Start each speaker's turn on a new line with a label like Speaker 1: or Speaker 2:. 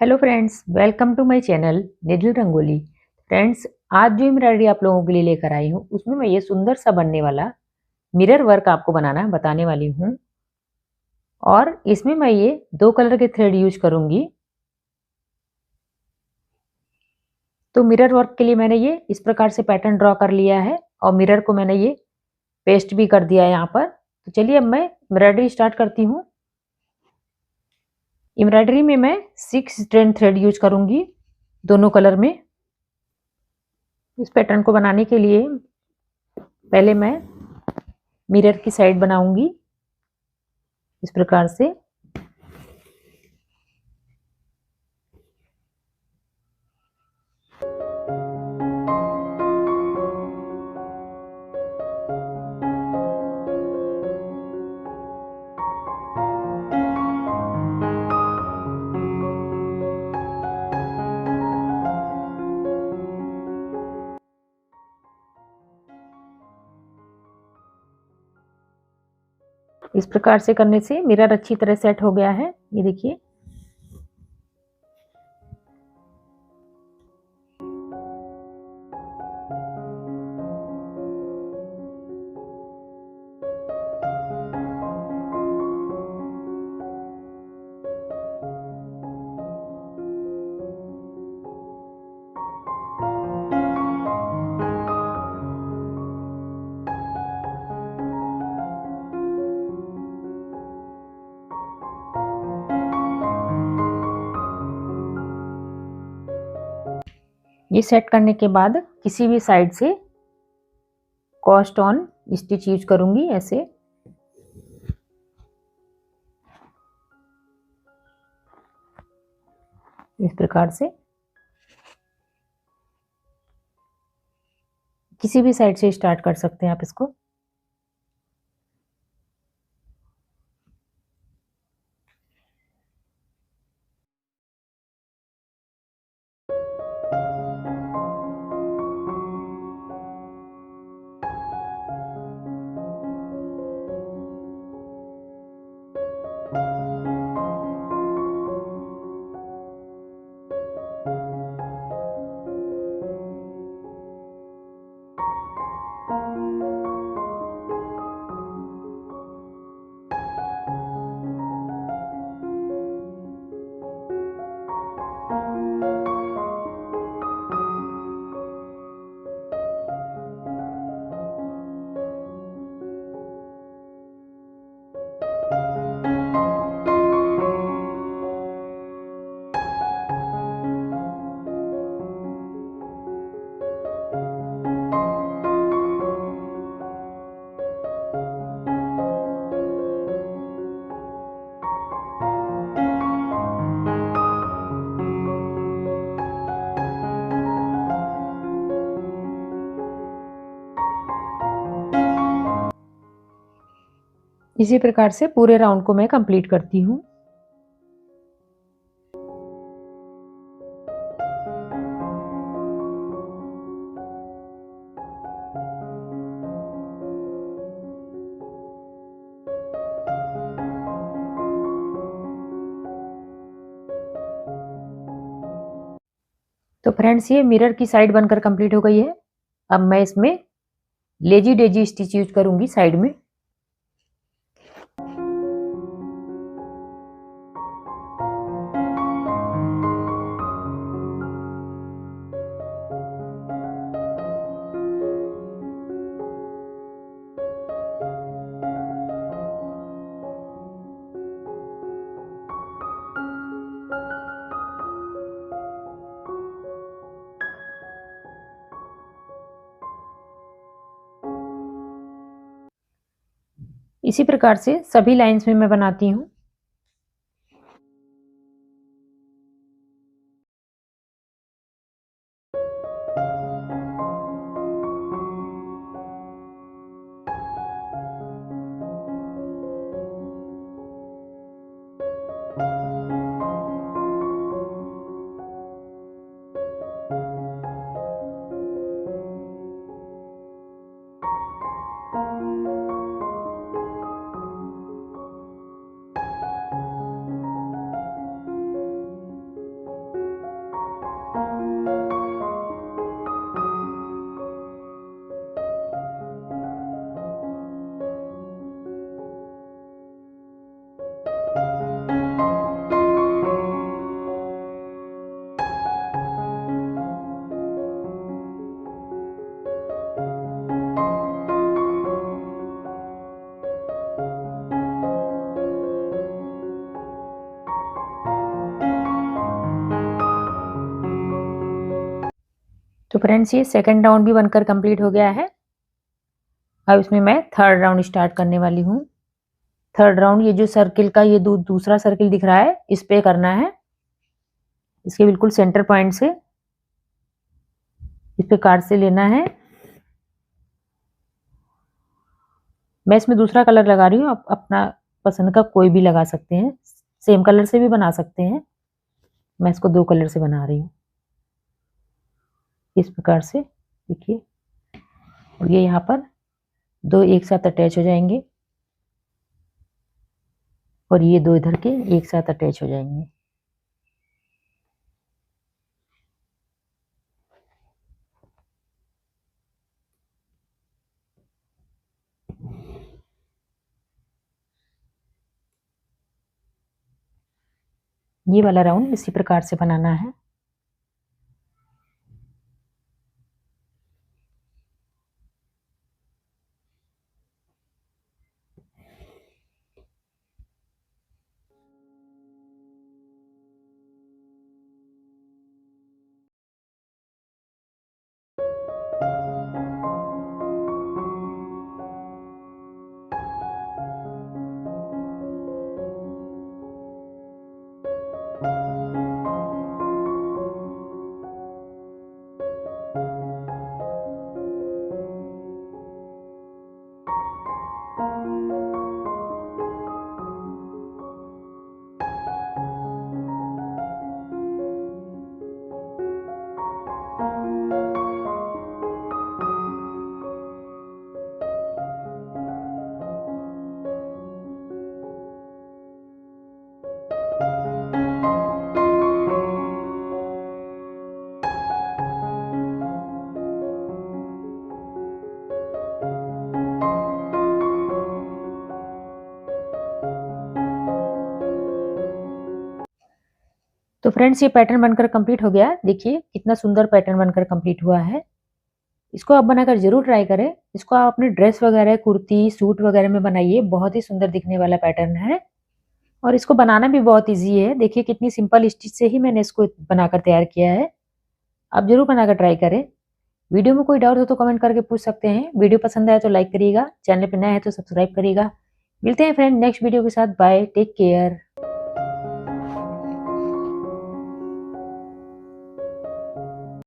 Speaker 1: Hello friends, welcome to my channel needle Rangoli. Friends, आज जो embroidery आप लोगों के लिए लेकर आई हूँ उसमें मैं ये सुंदर सा बनने वाला मिरर वर्क आपको बनाना बताने वाली हूँ। और इसमें मैं ये 2 कलर के थ्रेड यूज करूंगी। तो मिरर वर्क के लिए मैंने ये इस प्रकार से पैटर्न ड्रॉ कर लिया है और मिरर को मैंने ये पेस्ट भी कर दिया है यहाँ पर। तो चलिए अब मैं एम्ब्रॉयडरी स्टार्ट करती हूँ। एम्ब्रॉयडरी में मैं 6 स्ट्रैंड थ्रेड यूज करूंगी दोनों कलर में। इस पैटर्न को बनाने के लिए पहले मैं मिरर की साइड बनाऊंगी इस प्रकार से। इस प्रकार से करने से मिरर अच्छी तरह सेट हो गया है, ये देखिए। ये सेट करने के बाद किसी भी साइड से कास्ट ऑन स्टिच यूज करूंगी ऐसे। इस प्रकार से किसी भी साइड से स्टार्ट कर सकते हैं आप इसको। इसी प्रकार से पूरे राउंड को मैं कंप्लीट करती हूँ। तो फ्रेंड्स, ये मिरर की साइड बनकर कंप्लीट हो गई है। अब मैं इसमें लेजी डेजी स्टिच यूज करूंगी साइड में। इसी प्रकार से सभी लाइंस में मैं बनाती हूँ। तो फ्रेंड्स ये सेकंड राउंड भी बनकर कंप्लीट हो गया है। अब इसमें मैं थर्ड राउंड स्टार्ट करने वाली हूँ। थर्ड राउंड ये जो सर्किल का ये दूसरा सर्किल दिख रहा है, इस पे करना है। इसके बिल्कुल सेंटर पॉइंट से इस पे कार्ड से लेना है। मैं इसमें दूसरा कलर लगा रही हूँ, आप अपना पसंद का कोई भी लगा सकते हैं, सेम कलर से भी बना सकते हैं। मैं इसको 2 कलर से बना रही हूँ इस प्रकार से, देखिए। और ये यहाँ पर 2 एक साथ अटैच हो जाएंगे और ये 2 इधर के एक साथ अटैच हो जाएंगे। ये वाला राउंड इसी प्रकार से बनाना है। तो फ्रेंड्स ये पैटर्न बनकर कंप्लीट हो गया। देखिए कितना सुंदर पैटर्न बनकर कंप्लीट हुआ है। इसको आप बनाकर जरूर ट्राई करें। इसको आप अपने ड्रेस वगैरह, कुर्ती, सूट वगैरह में बनाइए, बहुत ही सुंदर दिखने वाला पैटर्न है। और इसको बनाना भी बहुत ईजी है। देखिए कितनी सिंपल स्टिच से ही मैंने इसको बनाकर तैयार किया है। आप जरूर बनाकर ट्राई करें। वीडियो में कोई डाउट हो तो कमेंट करके पूछ सकते हैं। वीडियो पसंद आए तो लाइक करिएगा, चैनल पर नया है तो सब्सक्राइब करिएगा। मिलते हैं फ्रेंड नेक्स्ट वीडियो के साथ। Bye, take care.